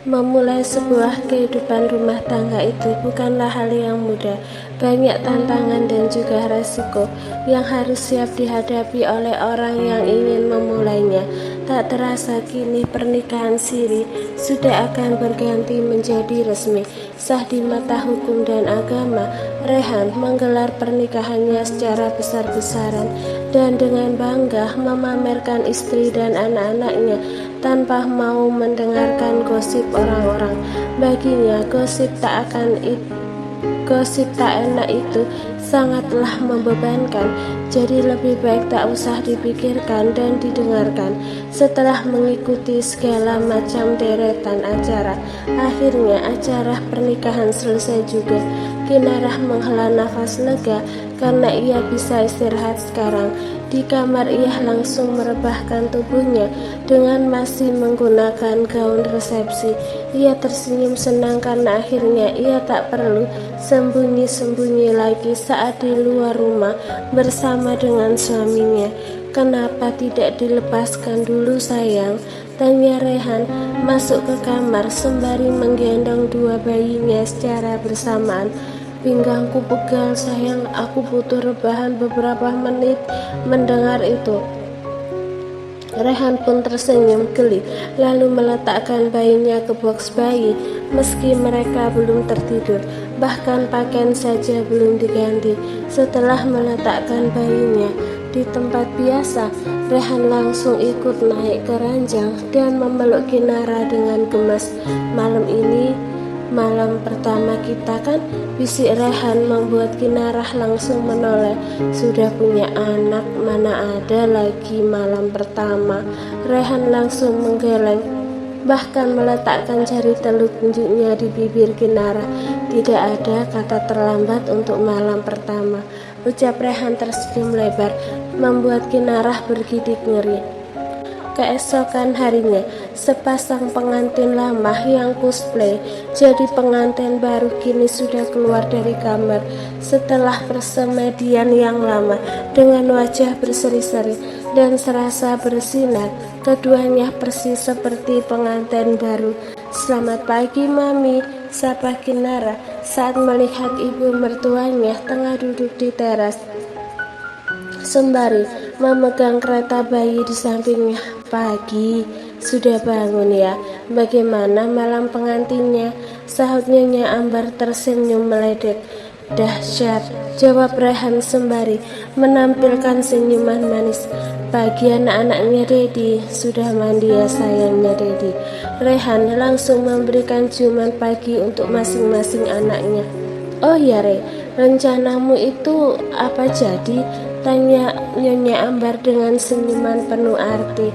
Memulai sebuah kehidupan rumah tangga itu bukanlah hal yang mudah. Banyak tantangan dan juga resiko yang harus siap dihadapi oleh orang yang ingin memulainya. Tak terasa kini pernikahan siri sudah akan berganti menjadi resmi, sah di mata hukum dan agama. Rehan menggelar pernikahannya secara besar-besaran dan dengan bangga memamerkan istri dan anak-anaknya tanpa mau mendengarkan gosip orang-orang. Baginya gosip tak enak itu sangatlah membebankan, jadi lebih baik tak usah dipikirkan dan didengarkan. Setelah mengikuti segala macam deretan acara, akhirnya acara pernikahan selesai juga. Kinarah menghela nafas lega karena ia bisa istirahat sekarang. Di kamar ia langsung merebahkan tubuhnya dengan masih menggunakan gaun resepsi. Ia tersenyum senang karena akhirnya ia tak perlu sembunyi-sembunyi lagi saat di luar rumah bersama dengan suaminya. "Kenapa tidak dilepaskan dulu sayang?" tanya Rehan masuk ke kamar sembari menggendong dua bayinya secara bersamaan. "Pinggangku pegal sayang, aku butuh rebahan beberapa menit." Mendengar itu, Rehan pun tersenyum geli, lalu meletakkan bayinya ke box bayi. Meski mereka belum tertidur, bahkan pakaian saja belum diganti. Setelah meletakkan bayinya di tempat biasa, Rehan langsung ikut naik ke ranjang dan memeluk Kinara dengan gemas. "Malam ini malam pertama kita kan?" bisik Rehan membuat Kinarah langsung menoleh. "Sudah punya anak, mana ada lagi malam pertama." Rehan langsung menggeleng, bahkan meletakkan jari telunjuknya di bibir Kinarah. "Tidak ada kata terlambat untuk malam pertama," ucap Rehan tersenyum lebar, membuat Kinarah bergidik ngeri. Keesokan harinya, sepasang pengantin lama yang cosplay jadi pengantin baru kini sudah keluar dari kamar setelah persemedian yang lama. Dengan wajah berseri-seri dan serasa bersinar, keduanya persis seperti pengantin baru. "Selamat pagi Mami," sapa Kinara saat melihat ibu mertuanya tengah duduk di teras sembari memegang kereta bayi di sampingnya. "Pagi, sudah bangun ya? Bagaimana malam pengantinnya?" sahut Nyonya Ambar tersenyum meledek. "Dahsyat," jawab Rehan sembari menampilkan senyuman manis. "Pagi anak-anaknya Dedi, sudah mandi ya sayangnya Dedi." Rehan langsung memberikan ciuman pagi untuk masing-masing anaknya. "Oh ya Re, rencanamu itu apa jadi?" tanya Nyonya Ambar dengan senyuman penuh arti.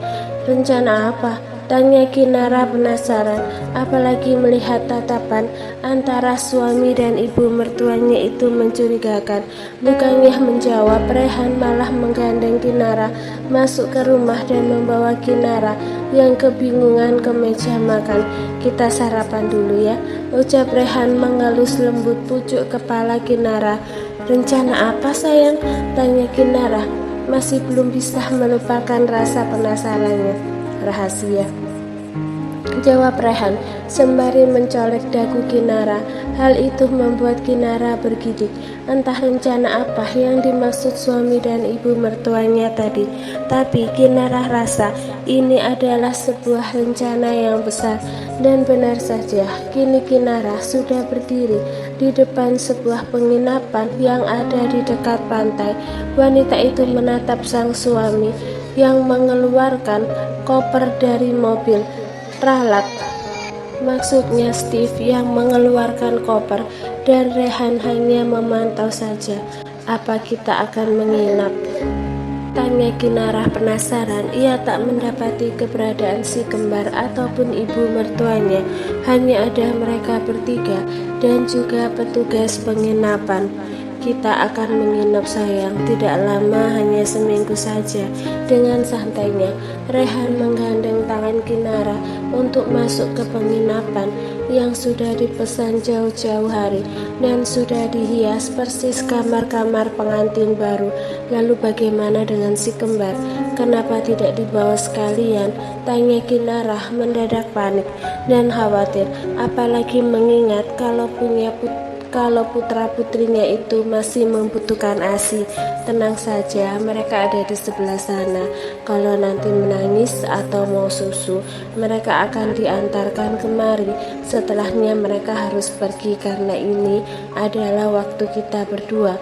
"Rencana apa?" tanya Kinara penasaran, apalagi melihat tatapan antara suami dan ibu mertuanya itu mencurigakan. Bukannya menjawab, Rehan malah menggandeng Kinara masuk ke rumah dan membawa Kinara yang kebingungan ke meja makan. "Kita sarapan dulu ya," ucap Rehan mengelus lembut pucuk kepala Kinara. "Rencana apa sayang?" tanya Kinara, masih belum bisa melupakan rasa penasarannya. "Rahasia," jawab Rehan sembari mencolek dagu Kinara. Hal itu membuat Kinara bergidik. Entah rencana apa yang dimaksud suami dan ibu mertuanya tadi, tapi Kinara rasa ini adalah sebuah rencana yang besar. Dan benar saja, kini Kinara sudah berdiri di depan sebuah penginapan yang ada di dekat pantai. Wanita itu menatap sang suami yang mengeluarkan koper dari mobil. "Ralat," maksudnya Steve yang mengeluarkan koper, dan Rehan hanya memantau saja. "Apa kita akan menginap?" tanya Kinara penasaran. Ia tak mendapati keberadaan si kembar ataupun ibu mertuanya. Hanya ada mereka bertiga dan juga petugas penginapan. "Kita akan menginap sayang, tidak lama, hanya seminggu saja." Dengan santainya, Rehan menggandeng tangan Kinara untuk masuk ke penginapan yang sudah dipesan jauh-jauh hari dan sudah dihias persis kamar-kamar pengantin baru. "Lalu bagaimana dengan si kembar? Kenapa tidak dibawa sekalian? Tanya Kinarah mendadak panik dan khawatir, apalagi mengingat kalau putra-putrinya itu masih membutuhkan ASI. Tenang saja, mereka ada di sebelah sana. Kalau nanti menangis atau mau susu, mereka akan diantarkan kemari. Setelahnya mereka harus pergi karena ini adalah waktu kita berdua.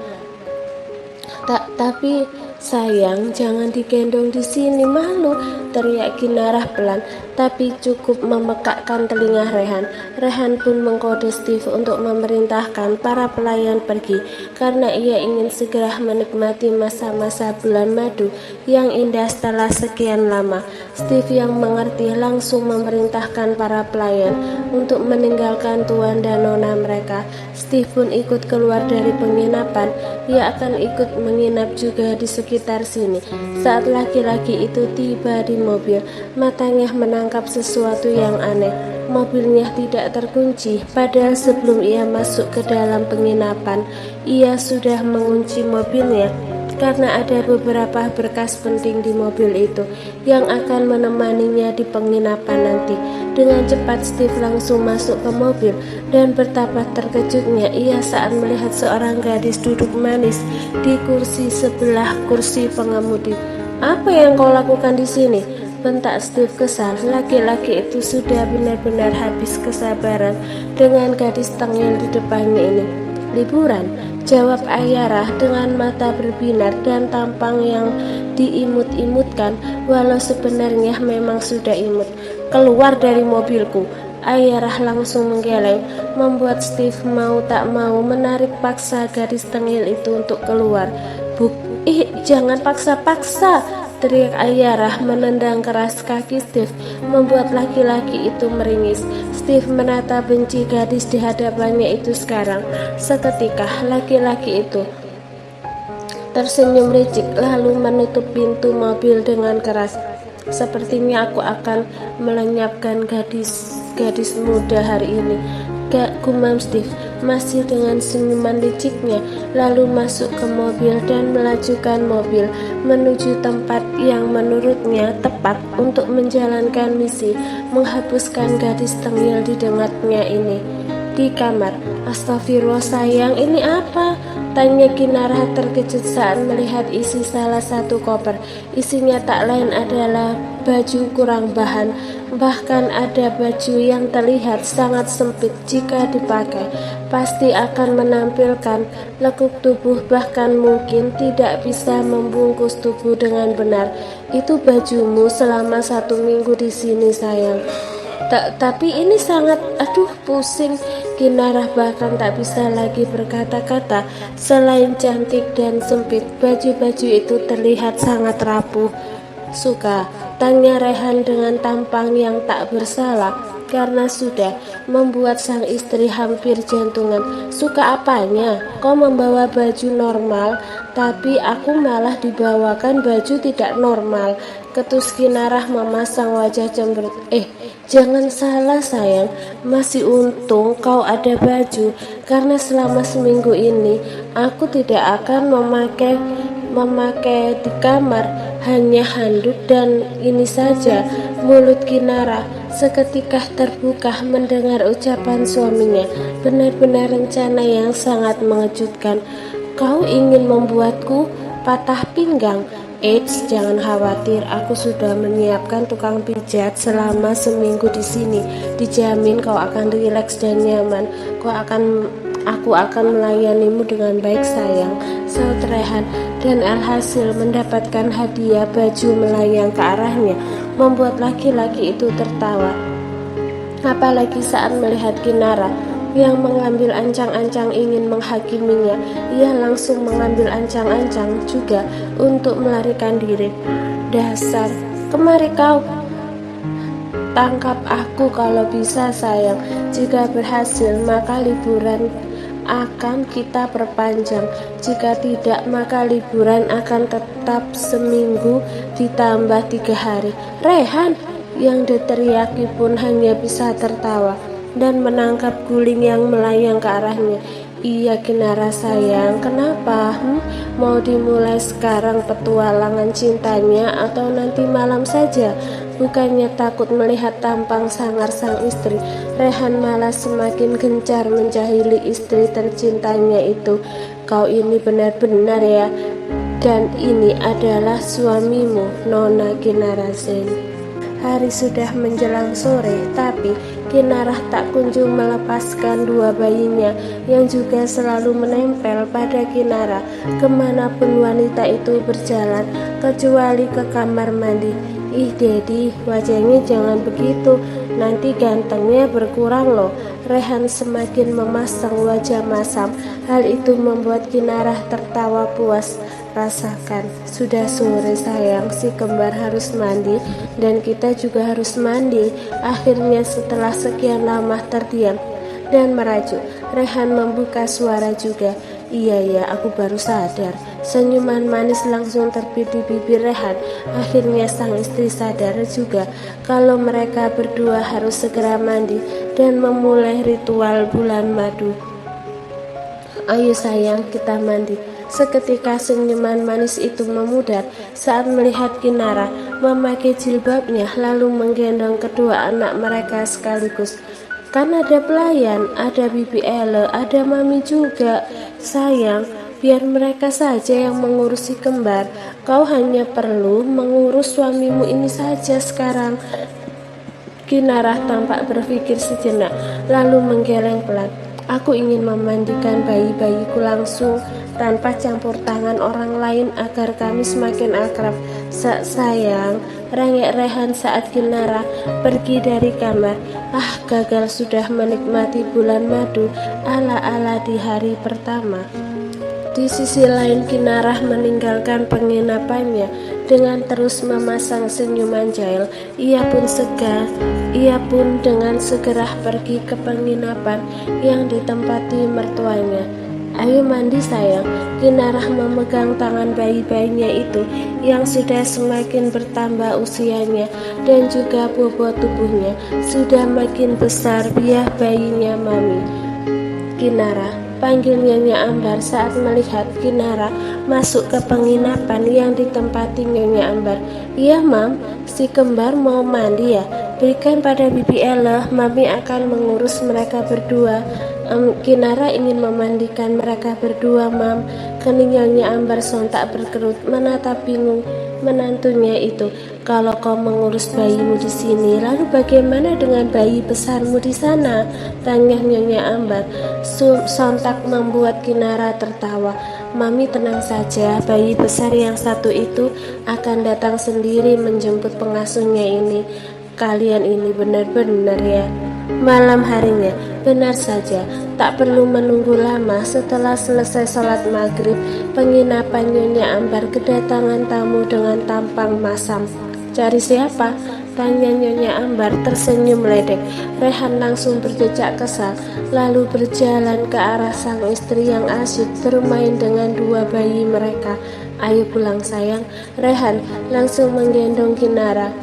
Tapi sayang, jangan digendong di sini, malu, teriak Kinarah pelan, tapi cukup memekakkan telinga Rehan. Rehan pun mengkode Steve untuk memerintahkan para pelayan pergi, karena ia ingin segera menikmati masa-masa bulan madu yang indah setelah sekian lama. Steve yang mengerti langsung memerintahkan para pelayan untuk meninggalkan tuan dan nona mereka. Steve pun ikut keluar dari penginapan. Ia akan ikut menginap juga di sekitar sini. Saat laki-laki itu tiba di mobil, matanya menangkap sesuatu yang aneh. Mobilnya tidak terkunci, padahal sebelum ia masuk ke dalam penginapan, ia sudah mengunci mobilnya. Karena ada beberapa berkas penting di mobil itu yang akan menemaninya di penginapan nanti. Dengan cepat Steve langsung masuk ke mobil, dan betapa terkejutnya ia saat melihat seorang gadis duduk manis di kursi sebelah kursi pengemudi. "Apa yang kau lakukan di sini?" bentak Steve kesal. Laki-laki itu sudah benar-benar habis kesabaran dengan gadis tengil di depannya ini. "Liburan," jawab Ayarah dengan mata berbinar dan tampang yang diimut-imutkan, walau sebenarnya memang sudah imut. "Keluar dari mobilku!" Ayarah langsung menggeleng, membuat Steve mau tak mau menarik paksa gadis tengil itu untuk keluar. Jangan paksa-paksa!" teriak Ayarah menendang keras kaki Steve, membuat laki-laki itu meringis. Steve menata benci gadis di hadapannya itu sekarang. Seketika laki-laki itu tersenyum licik lalu menutup pintu mobil dengan keras. "Sepertinya aku akan melenyapkan gadis muda hari ini," gumam Steve masih dengan senyuman liciknya, lalu masuk ke mobil dan melajukan mobil menuju tempat yang menurutnya tepat untuk menjalankan misi menghapuskan gadis tengil di dengatnya ini. Di kamar, "Astagfirullah sayang, ini apa?" tanya Kinarah terkejut saat melihat isi salah satu koper. Isinya tak lain adalah baju kurang bahan, bahkan ada baju yang terlihat sangat sempit jika dipakai. Pasti akan menampilkan lekuk tubuh, bahkan mungkin tidak bisa membungkus tubuh dengan benar. "Itu bajumu selama 1 minggu di sini sayang." Tapi ini sangat, pusing. Kinarah bahkan tak bisa lagi berkata-kata. Selain cantik dan sempit, baju-baju itu terlihat sangat rapuh. "Suka?" tanya Rehan dengan tampang yang tak bersalah karena sudah membuat sang istri hampir jantungan. "Suka apanya? Kau membawa baju normal, tapi aku malah dibawakan baju tidak normal," ketus Kinarah memasang wajah cemberut. Jangan salah sayang, masih untung kau ada baju, karena selama seminggu ini aku tidak akan memakai di kamar, hanya handuk dan ini saja. Mulut Kinarah seketika terbuka mendengar ucapan suaminya. Benar-benar rencana yang sangat mengejutkan. "Kau ingin membuatku patah pinggang?" Jangan khawatir, aku sudah menyiapkan tukang pijat selama seminggu di sini. Dijamin kau akan rileks dan nyaman. Aku akan melayanimu dengan baik sayang, saut Rehan, dan alhasil mendapatkan hadiah baju melayang ke arahnya, membuat laki-laki itu tertawa. Apalagi saat melihat Kinarah yang mengambil ancang-ancang ingin menghakiminya, ia langsung mengambil ancang-ancang juga untuk melarikan diri. "Dasar, kemari kau! Tangkap aku kalau bisa sayang. Jika berhasil, maka liburan akan kita perpanjang. Jika tidak, maka liburan akan tetap seminggu ditambah 3 hari. Rehan!" yang diteriaki pun hanya bisa tertawa dan menangkap guling yang melayang ke arahnya. Iya Kinara sayang, kenapa? Mau dimulai sekarang petualangan cintanya atau nanti malam saja? Bukannya takut melihat tampang sangar sang istri, Rehan malah semakin gencar menjahili istri tercintanya itu. Kau ini benar-benar ya, dan ini adalah suamimu, Nona Kinara Zen. Hari sudah menjelang sore, tapi Kinarah tak kunjung melepaskan dua bayinya yang juga selalu menempel pada Kinara kemanapun wanita itu berjalan, kecuali ke kamar mandi. Ih Dedi, wajahnya jangan begitu, nanti gantengnya berkurang loh. Rehan semakin memasang wajah masam. Hal itu membuat Kinarah tertawa puas. Rasakan, sudah sore sayang, si kembar harus mandi dan kita juga harus mandi. Akhirnya setelah sekian lama terdiam dan merajuk, Rehan membuka suara juga. Iya ya, aku baru sadar. Senyuman manis langsung terbit di bibir Rehan. Akhirnya sang istri sadar juga kalau mereka berdua harus segera mandi dan memulai ritual bulan madu. Ayo sayang, kita mandi. Seketika senyuman manis itu memudar saat melihat Kinara memakai jilbabnya lalu menggendong kedua anak mereka sekaligus. Kan ada pelayan, ada Bibi Ele, ada Mami juga. Sayang, biar mereka saja yang mengurusi kembar. Kau hanya perlu mengurus suamimu ini saja sekarang. Kinara tampak berpikir sejenak lalu menggeleng pelan. Aku ingin memandikan bayi-bayiku langsung tanpa campur tangan orang lain agar kami semakin akrab. Sayang, rengek Rehan saat Kinara pergi dari kamar. Ah, gagal sudah menikmati bulan madu ala-ala di hari pertama. Di sisi lain Kinarah meninggalkan penginapannya dengan terus memasang senyuman jahil. Ia pun dengan segera pergi ke penginapan yang ditempati mertuanya. Ayo mandi sayang. Kinarah memegang tangan bayi-bayinya itu yang sudah semakin bertambah usianya dan juga bobot tubuhnya sudah makin besar biar bayinya Mami. Kinara, panggil Nyonya Ambar saat melihat Kinara masuk ke penginapan yang ditempati Nyonya Ambar. Iya Mam, si kembar mau mandi ya? Berikan pada Bibi Ele, Mami akan mengurus mereka berdua. Kinara ingin memandikan mereka berdua Mam. Kening Nyonya Ambar sontak berkerut menatap bingung menantunya itu. Kalau kau mengurus bayimu di sini, lalu bagaimana dengan bayi besarmu di sana? Tanya Nyonya Ambar. Sontak membuat Kinara tertawa. Mami tenang saja, bayi besar yang satu itu akan datang sendiri menjemput pengasuhnya ini. Kalian ini benar-benar ya. Malam harinya, benar saja, tak perlu menunggu lama. Setelah selesai sholat maghrib, penginapan Nyonya Ambar kedatangan tamu dengan tampang masam. Cari siapa? Tanya Nyonya Ambar tersenyum meledek. Rehan langsung berjejak kesal, lalu berjalan ke arah sang istri yang asyik bermain dengan dua bayi mereka. Ayo pulang sayang. Rehan langsung menggendong Kinara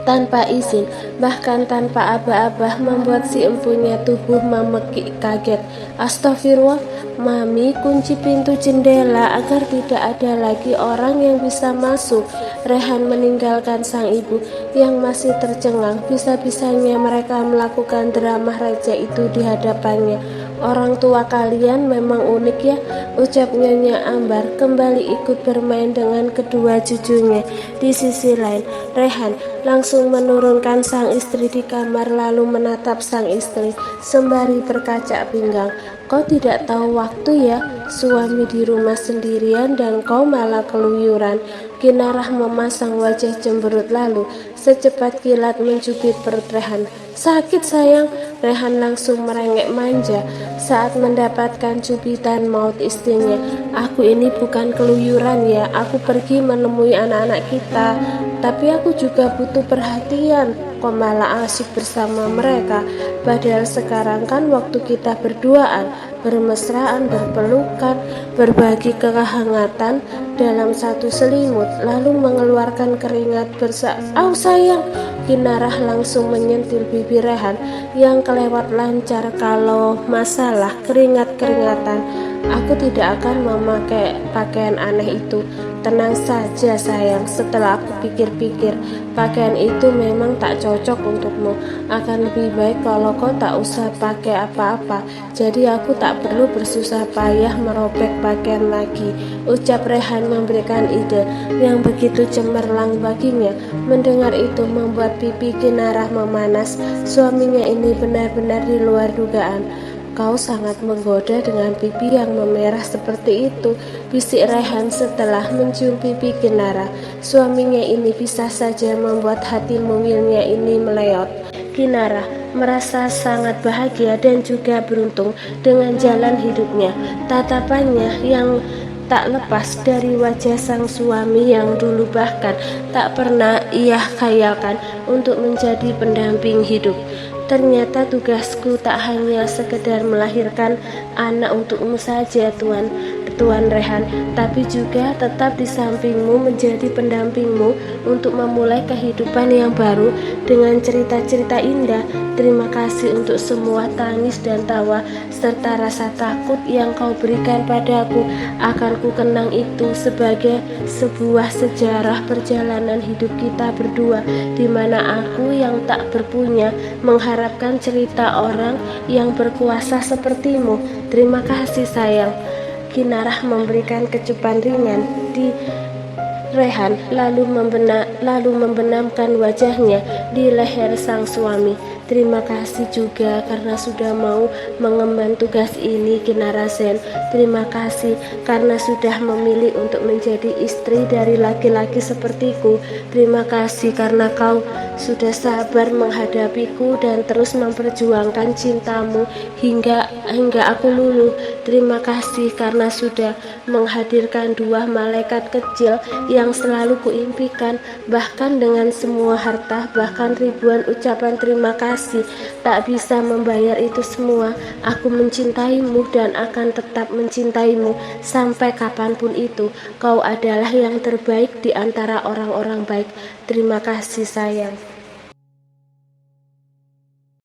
tanpa izin, bahkan tanpa aba-aba, membuat si empunya tubuh memekik kaget. Astagfirullah, Mami kunci pintu jendela agar tidak ada lagi orang yang bisa masuk. Rehan meninggalkan sang ibu yang masih tercengang. Bisa-bisanya mereka melakukan drama raja itu di hadapannya. Orang tua kalian memang unik ya, ucap Nyonya Ambar kembali ikut bermain dengan kedua cucunya. Di sisi lain, Rehan langsung menurunkan sang istri di kamar lalu menatap sang istri sembari berkaca pinggang. Kau tidak tahu waktu ya, suami di rumah sendirian dan kau malah keluyuran. Kinarah memasang wajah cemberut lalu secepat kilat mencubit perut Rehan. Sakit sayang. Rehan langsung merengek manja saat mendapatkan cubitan maut istrinya. Aku ini bukan keluyuran ya, aku pergi menemui anak-anak kita, tapi aku juga butuh perhatian. Kok malah asyik bersama mereka, padahal sekarang kan waktu kita berduaan, bermesraan, berpelukan, berbagi kehangatan dalam satu selimut, lalu mengeluarkan keringat sayang. Kinarah langsung menyentil bibir Rehan yang kelewat lancar. Kalau masalah keringat-keringatan, aku tidak akan memakai pakaian aneh itu. Tenang saja sayang, setelah aku pikir-pikir, pakaian itu memang tak cocok untukmu. Akan lebih baik kalau kau tak usah pakai apa-apa. Jadi aku tak perlu bersusah payah merobek pakaian lagi, ucap Rehan memberikan ide yang begitu cemerlang baginya. Mendengar itu membuat pipi Kinarah memanas. Suaminya ini benar-benar di luar dugaan. Kau sangat menggoda dengan pipi yang memerah seperti itu, bisik Rehan setelah mencium pipi Kinarah. Suaminya ini bisa saja membuat hati mungilnya ini meleot. Kinarah merasa sangat bahagia dan juga beruntung dengan jalan hidupnya. Tatapannya yang tak lepas dari wajah sang suami yang dulu bahkan tak pernah ia khayalkan untuk menjadi pendamping hidup. Ternyata tugasku tak hanya sekedar melahirkan anak untukmu saja, Tuan Rehan, tapi juga tetap di sampingmu menjadi pendampingmu untuk memulai kehidupan yang baru dengan cerita-cerita indah. Terima kasih untuk semua tangis dan tawa serta rasa takut yang kau berikan padaku. Akan ku kenang itu sebagai sebuah sejarah perjalanan hidup kita berdua, di mana aku yang tak berpunya mengharapkan cerita orang yang berkuasa sepertimu. Terima kasih sayang. Kinarah memberikan kecupan ringan di Rehan lalu membenamkan wajahnya di leher sang suami. Terima kasih juga karena sudah mau mengemban tugas ini, Kinarasen. Terima kasih karena sudah memilih untuk menjadi istri dari laki-laki sepertiku. Terima kasih karena kau sudah sabar menghadapiku dan terus memperjuangkan cintamu hingga aku luluh. Terima kasih karena sudah menghadirkan dua malaikat kecil yang selalu kuimpikan. Bahkan dengan semua harta, bahkan ribuan ucapan terima kasih, tak bisa membayar itu semua. Aku mencintaimu dan akan tetap mencintaimu sampai kapanpun itu. Kau adalah yang terbaik di antara orang-orang baik. Terima kasih sayang.